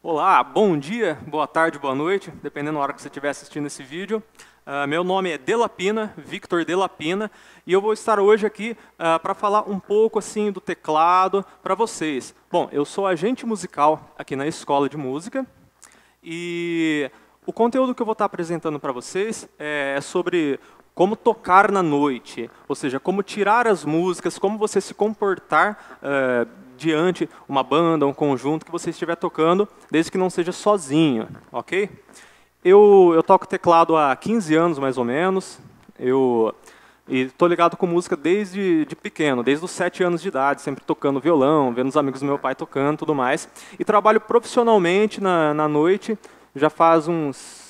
Olá, bom dia, boa tarde, boa noite, dependendo da hora que você estiver assistindo esse vídeo. Meu nome é Delapina, Victor Delapina, e eu vou estar hoje aqui para falar um pouco assim do teclado para vocês. Bom, eu sou agente musical aqui na Escola de Música, e o conteúdo que eu vou estar apresentando para vocês é sobre como tocar na noite, ou seja, como tirar as músicas, como você se comportar diante uma banda, um conjunto que você estiver tocando, desde que não seja sozinho, ok? Eu toco teclado há 15 anos, mais ou menos, e estou ligado com música desde pequeno, desde os 7 anos de idade, sempre tocando violão, vendo os amigos do meu pai tocando e tudo mais, e trabalho profissionalmente na noite, já faz uns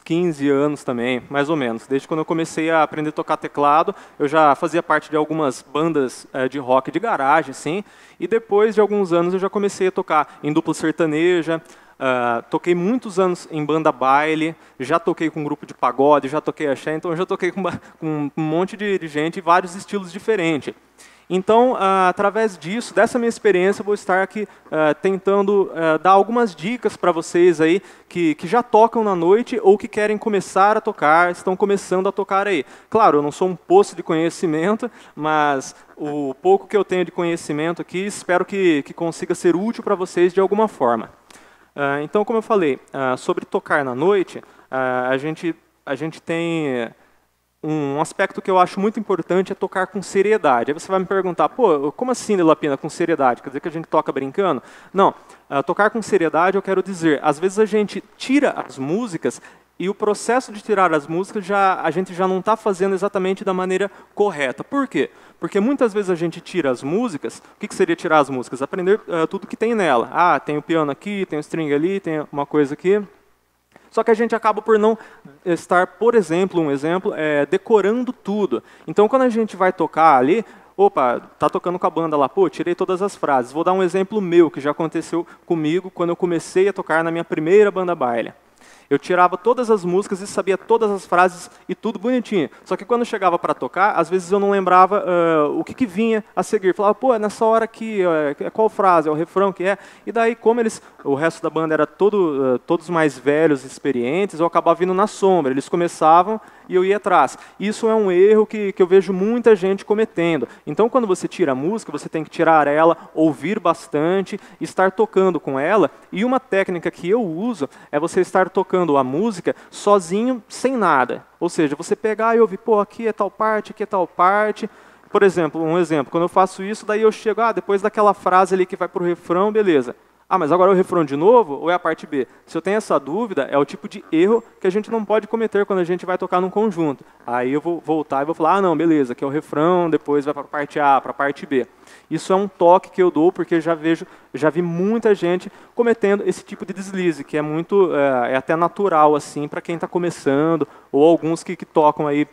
15 anos também, mais ou menos. Desde quando eu comecei a aprender a tocar teclado, eu já fazia parte de algumas bandas de rock de garagem, sim, e depois de alguns anos eu já comecei a tocar em dupla sertaneja, toquei muitos anos em banda baile, já toquei com um grupo de pagode, já toquei axé, então eu já toquei com um monte de gente e vários estilos diferentes. Então, através disso, dessa minha experiência, eu vou estar aqui tentando dar algumas dicas para vocês aí que já tocam na noite ou que querem começar a tocar, estão começando a tocar aí. Claro, eu não sou um poço de conhecimento, mas o pouco que eu tenho de conhecimento aqui, espero que consiga ser útil para vocês de alguma forma. Então, como eu falei, sobre tocar na noite, a gente tem um aspecto que eu acho muito importante é tocar com seriedade. Aí você vai me perguntar, pô, como assim, Delapina, com seriedade? Quer dizer que a gente toca brincando? Não, tocar com seriedade eu quero dizer, às vezes a gente tira as músicas e o processo de tirar as músicas a gente já não está fazendo exatamente da maneira correta. Por quê? Porque muitas vezes a gente tira as músicas, o que seria tirar as músicas? Aprender tudo que tem nela. Ah, tem o piano aqui, tem o string ali, tem uma coisa aqui. Só que a gente acaba por não estar, por exemplo, decorando tudo. Então, quando a gente vai tocar ali, opa, tá tocando com a banda lá, pô, tirei todas as frases. Vou dar um exemplo meu, que já aconteceu comigo quando eu comecei a tocar na minha primeira banda baile. Eu tirava todas as músicas e sabia todas as frases e tudo bonitinho. Só que quando chegava para tocar, às vezes eu não lembrava o que vinha a seguir. Falava, pô, é nessa hora aqui, qual frase? É o refrão que é? E daí, como o resto da banda era todos mais velhos e experientes, eu acabava vindo na sombra. Eles começavam e eu ia atrás. Isso é um erro que eu vejo muita gente cometendo. Então, quando você tira a música, você tem que tirar ela, ouvir bastante, estar tocando com ela. E uma técnica que eu uso é você estar tocando a música sozinho, sem nada. Ou seja, você pegar e ouvir, pô, aqui é tal parte, aqui é tal parte. Por exemplo, quando eu faço isso, daí eu chego, depois daquela frase ali que vai para o refrão, beleza. Mas agora é o refrão de novo ou é a parte B? Se eu tenho essa dúvida, é o tipo de erro que a gente não pode cometer quando a gente vai tocar num conjunto. Aí eu vou voltar e vou falar, não, beleza, aqui é o refrão, depois vai para a parte A, para a parte B. Isso é um toque que eu dou porque já vi muita gente cometendo esse tipo de deslize, que é até natural assim para quem está começando ou alguns que tocam aí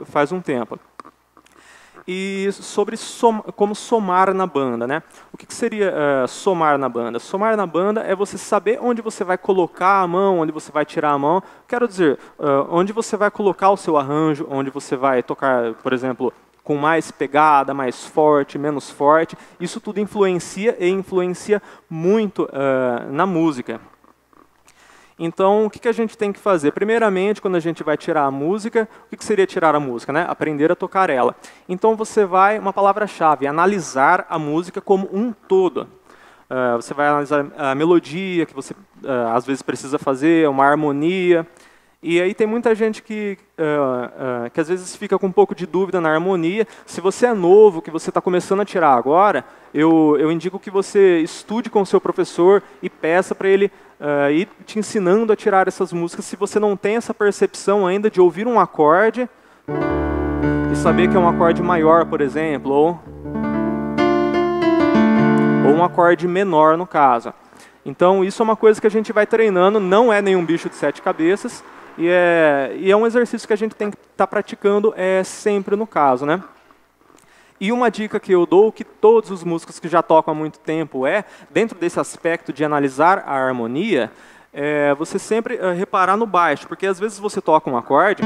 faz um tempo. E sobre como somar na banda, né? O que seria somar na banda? Somar na banda é você saber onde você vai colocar a mão, onde você vai tirar a mão. Quero dizer, onde você vai colocar o seu arranjo, onde você vai tocar, por exemplo, com mais pegada, mais forte, menos forte. Isso tudo influencia e influencia muito na música. Então, o que a gente tem que fazer? Primeiramente, quando a gente vai tirar a música, o que seria tirar a música, né? Aprender a tocar ela. Então, uma palavra-chave, analisar a música como um todo. Você vai analisar a melodia que você às vezes precisa fazer, uma harmonia. E aí tem muita gente que às vezes fica com um pouco de dúvida na harmonia. Se você é novo, que você está começando a tirar agora, eu indico que você estude com o seu professor e peça para ele ir te ensinando a tirar essas músicas. Se você não tem essa percepção ainda de ouvir um acorde e saber que é um acorde maior, por exemplo, ou um acorde menor no caso. Então isso é uma coisa que a gente vai treinando, não é nenhum bicho de 7 cabeças, e é um exercício que a gente tem que estar praticando sempre no caso, né? E uma dica que eu dou, que todos os músicos que já tocam há muito tempo dentro desse aspecto de analisar a harmonia, você sempre reparar no baixo, porque às vezes você toca um acorde,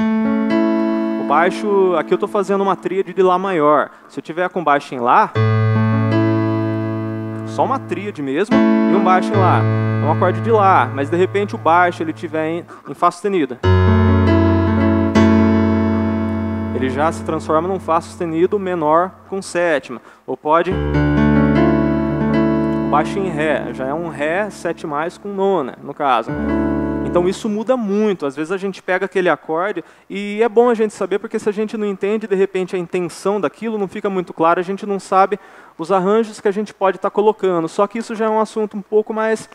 o baixo, aqui eu estou fazendo uma tríade de Lá maior, se eu tiver com baixo em Lá, só uma tríade mesmo e um baixo em Lá. É um acorde de Lá, mas de repente o baixo ele estiver em Fá sustenido. Ele já se transforma num Fá sustenido menor com sétima. Ou pode baixo em Ré, já é um Ré 7+ com nona, no caso. Então isso muda muito, às vezes a gente pega aquele acorde e é bom a gente saber, porque se a gente não entende, de repente a intenção daquilo não fica muito clara, a gente não sabe os arranjos que a gente pode estar colocando. Só que isso já é um assunto um pouco mais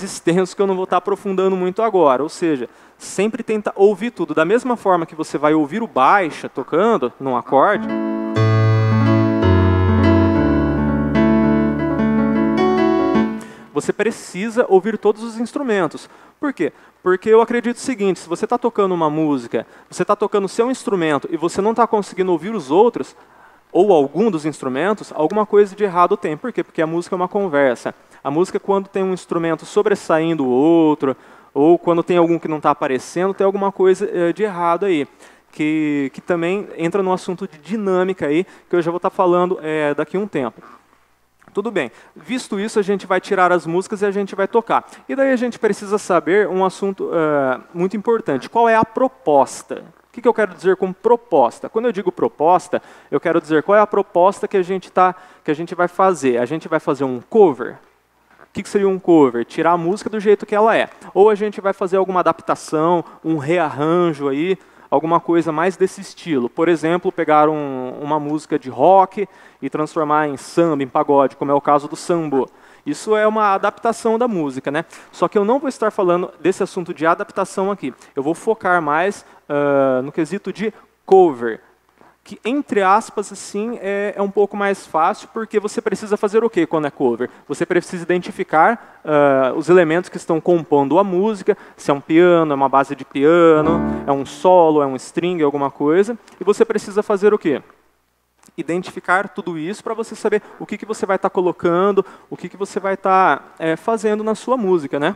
extenso, que eu não vou estar aprofundando muito agora. Ou seja, sempre tenta ouvir tudo. Da mesma forma que você vai ouvir o baixo tocando num acorde, você precisa ouvir todos os instrumentos. Por quê? Porque eu acredito o seguinte, se você está tocando uma música, você está tocando o seu instrumento e você não está conseguindo ouvir os outros, ou algum dos instrumentos, alguma coisa de errado tem. Por quê? Porque a música é uma conversa. A música, quando tem um instrumento sobressaindo o outro, ou quando tem algum que não está aparecendo, tem alguma coisa de errado aí. Que também entra no assunto de dinâmica aí, que eu já vou estar falando daqui a um tempo. Tudo bem. Visto isso, a gente vai tirar as músicas e a gente vai tocar. E daí a gente precisa saber um assunto muito importante. Qual é a proposta? O que eu quero dizer com proposta? Quando eu digo proposta, eu quero dizer qual é a proposta que a gente vai fazer. A gente vai fazer um cover. O que seria um cover? Tirar a música do jeito que ela é. Ou a gente vai fazer alguma adaptação, um rearranjo aí, alguma coisa mais desse estilo. Por exemplo, pegar uma música de rock e transformar em samba, em pagode, como é o caso do sambo. Isso é uma adaptação da música, né? Só que eu não vou estar falando desse assunto de adaptação aqui. Eu vou focar mais no quesito de cover, que, entre aspas, assim, é um pouco mais fácil, porque você precisa fazer o quê quando é cover? Você precisa identificar os elementos que estão compondo a música, se é um piano, é uma base de piano, é um solo, é um string, alguma coisa, e você precisa fazer o quê? Identificar tudo isso para você saber o que você vai estar colocando, o que você vai estar fazendo na sua música, né?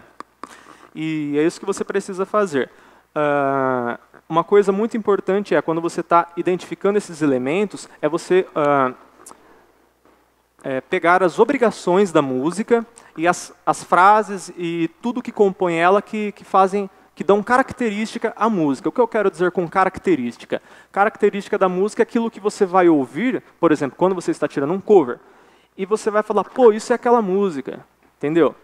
E é isso que você precisa fazer. Uma coisa muito importante quando você está identificando esses elementos, é você pegar as obrigações da música e as frases e tudo que compõe ela que dão característica à música. O que eu quero dizer com característica? Característica da música é aquilo que você vai ouvir, por exemplo, quando você está tirando um cover, e você vai falar, pô, isso é aquela música, entendeu?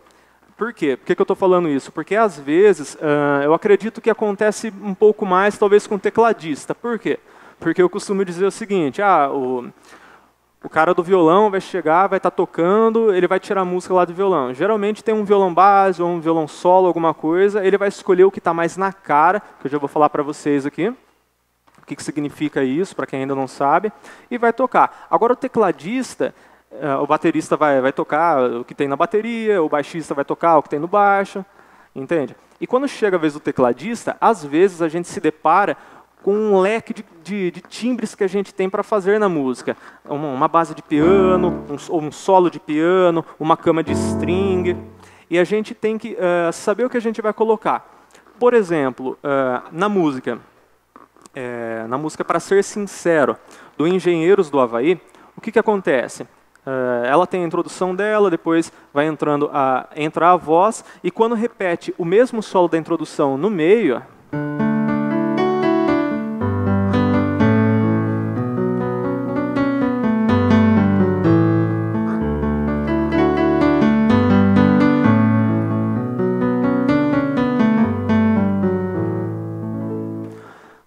Por quê? Por que eu estou falando isso? Porque, às vezes, eu acredito que acontece um pouco mais, talvez, com o tecladista. Por quê? Porque eu costumo dizer o seguinte, o cara do violão vai chegar, vai estar tocando, ele vai tirar a música lá do violão. Geralmente tem um violão base ou um violão solo, alguma coisa, ele vai escolher o que está mais na cara, que eu já vou falar para vocês aqui, o que significa isso, para quem ainda não sabe, e vai tocar. Agora, o tecladista, o baterista vai tocar o que tem na bateria, o baixista vai tocar o que tem no baixo, entende? E quando chega a vez do tecladista, às vezes a gente se depara com um leque de timbres que a gente tem para fazer na música. Uma base de piano, um solo de piano, uma cama de string. E a gente tem que saber o que a gente vai colocar. Por exemplo, na música Para Ser Sincero, do Engenheiros do Havaí, o que acontece? Ela tem a introdução dela, depois vai entra a voz, e quando repete o mesmo solo da introdução no meio,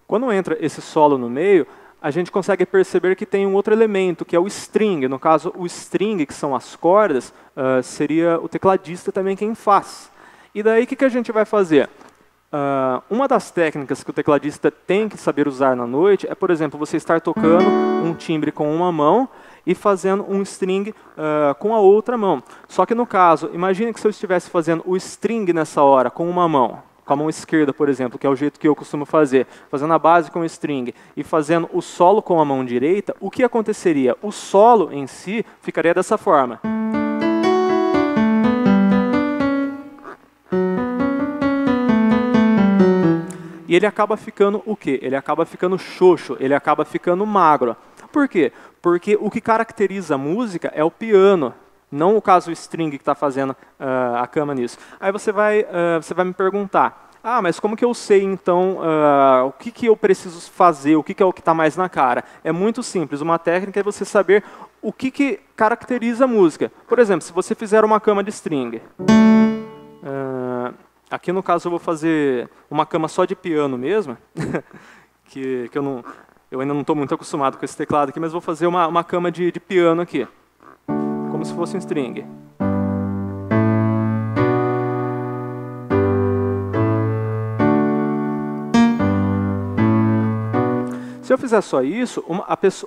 quando entra esse solo no meio, a gente consegue perceber que tem um outro elemento, que é o string. No caso, o string, que são as cordas, seria o tecladista também quem faz. E daí, o que a gente vai fazer? Uma das técnicas que o tecladista tem que saber usar na noite é, por exemplo, você estar tocando um timbre com uma mão e fazendo um string com a outra mão. Só que no caso, imagine que se eu estivesse fazendo o string nessa hora com uma mão, com a mão esquerda, por exemplo, que é o jeito que eu costumo fazer, fazendo a base com o string e fazendo o solo com a mão direita, o que aconteceria? O solo em si ficaria dessa forma. E ele acaba ficando o quê? Ele acaba ficando xoxo, ele acaba ficando magro. por quê? Porque o que caracteriza a música é o piano, não o caso o string que está fazendo a cama nisso. Aí você vai me perguntar, mas como que eu sei, então, o que eu preciso fazer, o que é o que está mais na cara? É muito simples, uma técnica é você saber o que caracteriza a música. Por exemplo, se você fizer uma cama de string, aqui no caso eu vou fazer uma cama só de piano mesmo, que eu ainda não estou muito acostumado com esse teclado aqui, mas vou fazer uma cama de piano aqui, como se fosse um string. Se eu fizer só isso,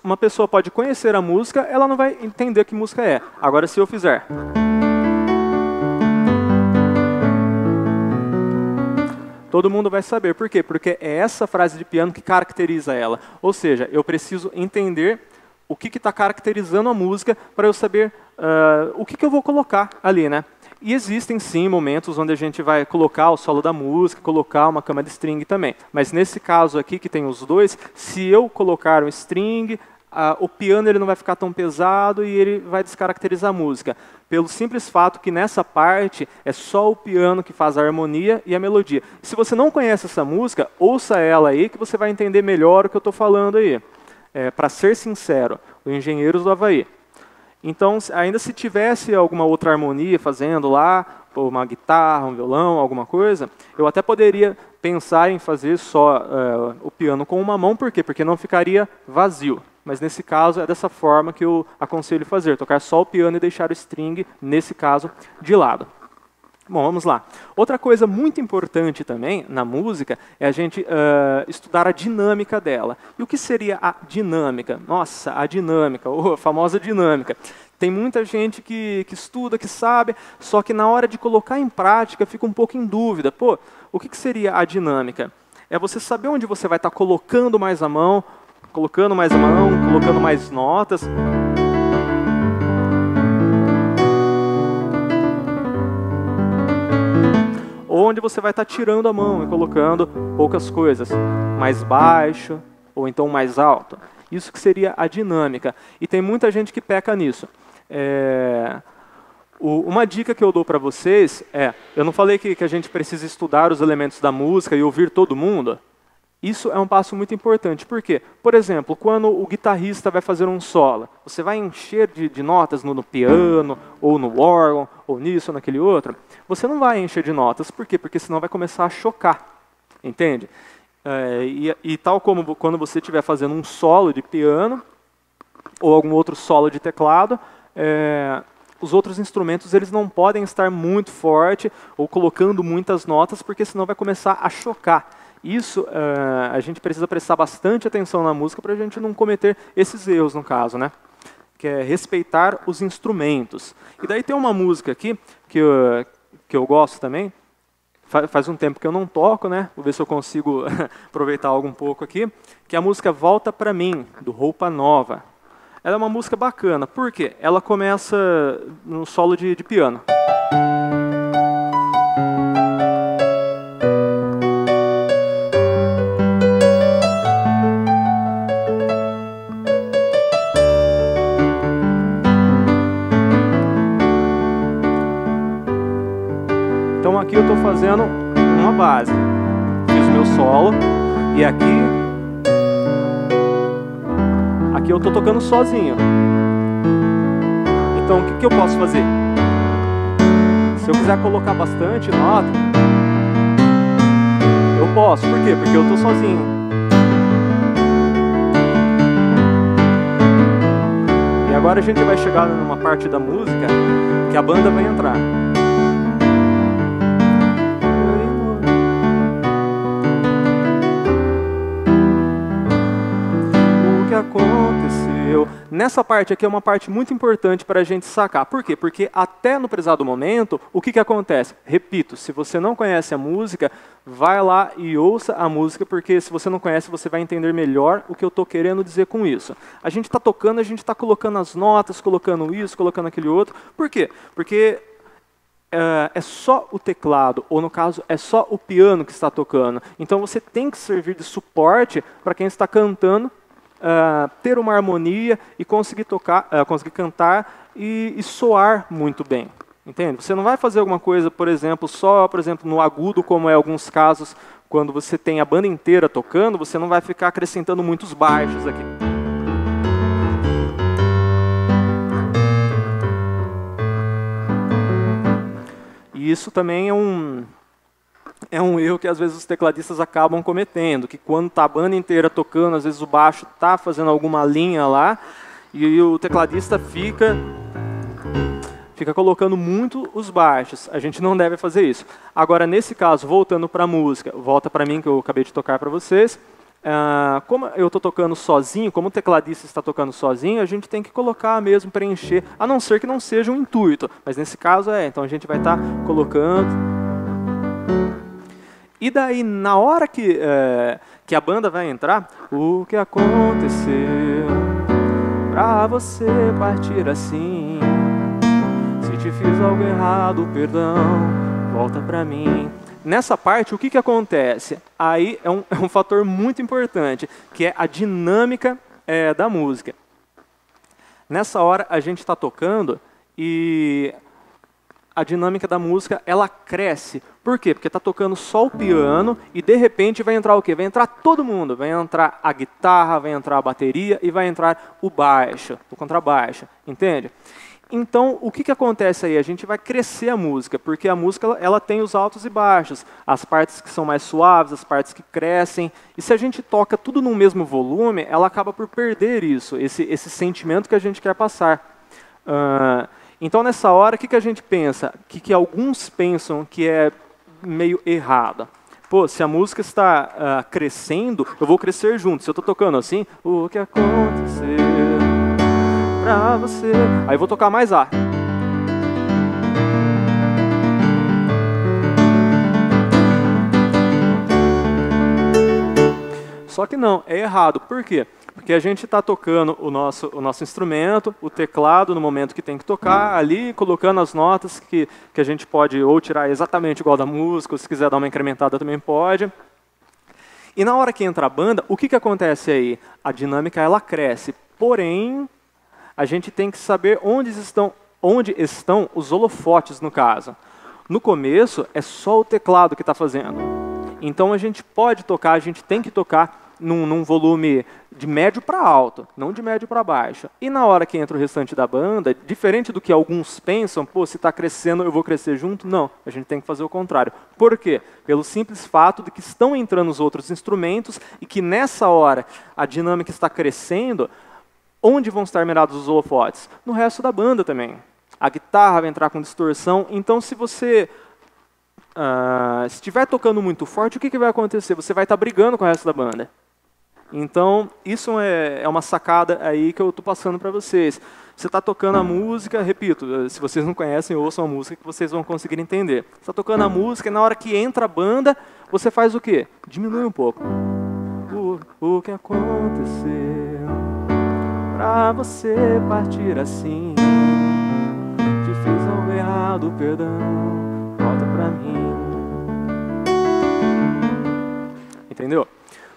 uma pessoa pode conhecer a música, ela não vai entender que música é. Agora, se eu fizer... todo mundo vai saber. Por quê? Porque é essa frase de piano que caracteriza ela. Ou seja, eu preciso entender o que está caracterizando a música para eu saber o que eu vou colocar ali, né? E existem, sim, momentos onde a gente vai colocar o solo da música, colocar uma cama de string também. Mas nesse caso aqui, que tem os dois, se eu colocar um string, o piano ele não vai ficar tão pesado e ele vai descaracterizar a música. Pelo simples fato que nessa parte é só o piano que faz a harmonia e a melodia. Se você não conhece essa música, ouça ela aí que você vai entender melhor o que eu estou falando aí. Para ser sincero, o Engenheiros do Havaí. Então, ainda se tivesse alguma outra harmonia fazendo lá, uma guitarra, um violão, alguma coisa, eu até poderia pensar em fazer só o piano com uma mão. Por quê? Porque não ficaria vazio. Mas nesse caso é dessa forma que eu aconselho fazer, tocar só o piano e deixar o string, nesse caso, de lado. Bom, vamos lá. Outra coisa muito importante também na música é a gente estudar a dinâmica dela. E o que seria a dinâmica? Nossa, a dinâmica, a famosa dinâmica. Tem muita gente que estuda, que sabe, só que na hora de colocar em prática fica um pouco em dúvida. Pô, o que seria a dinâmica? É você saber onde você vai estar colocando mais a mão, colocando mais notas. Onde você vai estar tirando a mão e colocando poucas coisas, mais baixo ou então mais alto. Isso que seria a dinâmica. E tem muita gente que peca nisso. Uma dica que eu dou para vocês eu não falei que a gente precisa estudar os elementos da música e ouvir todo mundo? Isso é um passo muito importante. Por quê? Por exemplo, quando o guitarrista vai fazer um solo, você vai encher de notas no piano, ou no órgão, ou nisso, ou naquele outro. Você não vai encher de notas. Por quê? Porque senão vai começar a chocar. Entende? E tal como quando você estiver fazendo um solo de piano, ou algum outro solo de teclado, os outros instrumentos eles não podem estar muito forte, ou colocando muitas notas, porque senão vai começar a chocar. Isso, a gente precisa prestar bastante atenção na música para a gente não cometer esses erros, no caso, né? Que é respeitar os instrumentos. E daí tem uma música aqui que eu gosto também. Faz um tempo que eu não toco, né? Vou ver se eu consigo aproveitar algo um pouco aqui. Que é a música Volta Pra Mim, do Roupa Nova. Ela é uma música bacana. Por quê? Ela começa no solo de piano. Então aqui eu estou fazendo uma base. Fiz o meu solo e aqui eu estou tocando sozinho. Então o que eu posso fazer? Se eu quiser colocar bastante nota, eu posso. Por quê? Porque eu estou sozinho. E agora a gente vai chegar numa parte da música que a banda vai entrar. Aconteceu. Nessa parte aqui é uma parte muito importante para a gente sacar. Por quê? Porque até no prezado momento, o que acontece? Repito, se você não conhece a música, vai lá e ouça a música, porque se você não conhece, você vai entender melhor o que eu estou querendo dizer com isso. A gente está tocando, a gente está colocando as notas, colocando isso, colocando aquele outro. Por quê? Porque é só o teclado, ou no caso, é só o piano que está tocando. Então você tem que servir de suporte para quem está cantando ter uma harmonia e conseguir tocar, conseguir cantar e soar muito bem. Entende? Você não vai fazer alguma coisa, por exemplo, só, por exemplo, no agudo, como é em alguns casos, quando você tem a banda inteira tocando, você não vai ficar acrescentando muitos baixos aqui. E isso também é um erro que às vezes os tecladistas acabam cometendo, que quando está a banda inteira tocando, às vezes o baixo está fazendo alguma linha lá, e o tecladista fica colocando muito os baixos. A gente não deve fazer isso. Agora, nesse caso, voltando para a música, volta para mim, que eu acabei de tocar para vocês. Como eu estou tocando sozinho, como o tecladista está tocando sozinho, a gente tem que colocar mesmo, preencher, a não ser que não seja um intuito. Mas nesse caso então a gente vai estar colocando. E daí, na hora que a banda vai entrar, o que aconteceu pra você partir assim? Se te fiz algo errado, perdão, volta pra mim. Nessa parte, o que acontece? Aí é um fator muito importante, que é a dinâmica da música. Nessa hora, a gente está tocando e a dinâmica da música, ela cresce. Por quê? Porque está tocando só o piano e, de repente, vai entrar o quê? Vai entrar todo mundo. Vai entrar a guitarra, vai entrar a bateria e vai entrar o baixo, o contrabaixo. Entende? Então, o que acontece aí? A gente vai crescer a música, porque a música ela tem os altos e baixos, as partes que são mais suaves, as partes que crescem. E se a gente toca tudo no mesmo volume, ela acaba por perder isso, esse sentimento que a gente quer passar. Então, nessa hora, o que a gente pensa? Que alguns pensam que é meio errado. Pô, se a música está crescendo, eu vou crescer junto. Se eu estou tocando assim, o que aconteceu pra você? Aí eu vou tocar mais A. Só que não, é errado. Por quê? Porque a gente está tocando o nosso instrumento, o teclado, no momento que tem que tocar, ali colocando as notas que a gente pode ou tirar exatamente igual da música, ou se quiser dar uma incrementada também pode. E na hora que entra a banda, o que acontece aí? A dinâmica ela cresce, porém a gente tem que saber onde estão os holofotes no caso. No começo é só o teclado que está fazendo. Então a gente pode tocar, a gente tem que tocar num volume de médio para alto, não de médio para baixo. E na hora que entra o restante da banda, diferente do que alguns pensam, pô, se está crescendo eu vou crescer junto, não, a gente tem que fazer o contrário. Por quê? Pelo simples fato de que estão entrando os outros instrumentos e que nessa hora a dinâmica está crescendo, onde vão estar mirados os holofotes? No resto da banda também. A guitarra vai entrar com distorção, então se você estiver tocando muito forte, o que vai acontecer? Você vai estar brigando com o resto da banda. Então, isso é uma sacada aí que eu estou passando para vocês. Você está tocando a música, repito, se vocês não conhecem, ouçam a música que vocês vão conseguir entender. Você está tocando a música e na hora que entra a banda, você faz o quê? Diminui um pouco. O que aconteceu pra você partir assim? Te fiz algo errado, perdão, volta pra mim. Entendeu?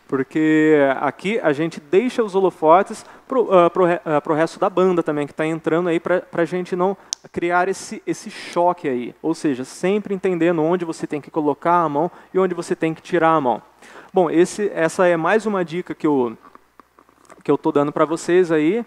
Porque aqui a gente deixa os holofotes pro resto da banda também, que está entrando aí, para a gente não criar esse choque aí. Ou seja, sempre entendendo onde você tem que colocar a mão e onde você tem que tirar a mão. Bom, essa é mais uma dica que eu estou dando para vocês aí,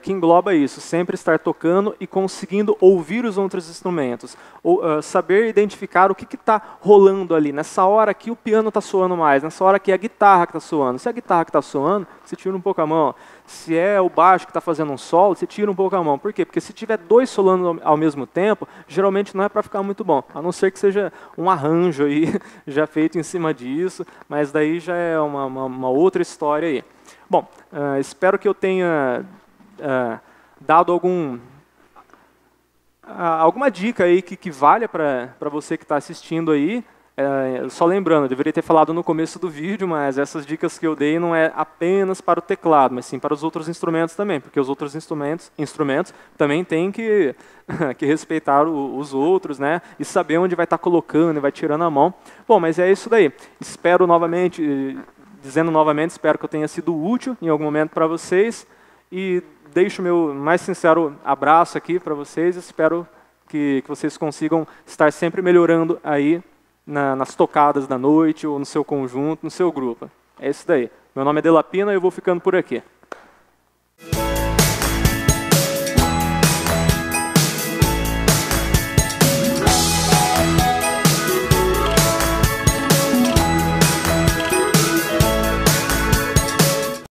que engloba isso, sempre estar tocando e conseguindo ouvir os outros instrumentos, ou saber identificar o que está rolando ali. Nessa hora aqui o piano está soando mais, nessa hora aqui é a guitarra que está soando. Se é a guitarra que está soando, você tira um pouco a mão. Se é o baixo que está fazendo um solo, você tira um pouco a mão. Por quê? Porque se tiver dois solando ao mesmo tempo, geralmente não é para ficar muito bom, a não ser que seja um arranjo aí, já feito em cima disso, mas daí já é uma outra história aí. Bom, espero que eu tenha dado alguma dica aí que valha para você que está assistindo aí. Só lembrando, eu deveria ter falado no começo do vídeo, mas essas dicas que eu dei não é apenas para o teclado, mas sim para os outros instrumentos também, porque os outros instrumentos também têm que respeitar os outros, né? E saber onde vai estar colocando e vai tirando a mão. Bom, mas é isso daí. Espero novamente dizendo novamente, espero que eu tenha sido útil em algum momento para vocês. E deixo o meu mais sincero abraço aqui para vocês. Espero que vocês consigam estar sempre melhorando aí nas tocadas da noite, ou no seu conjunto, no seu grupo. É isso daí. Meu nome é Delapina e eu vou ficando por aqui.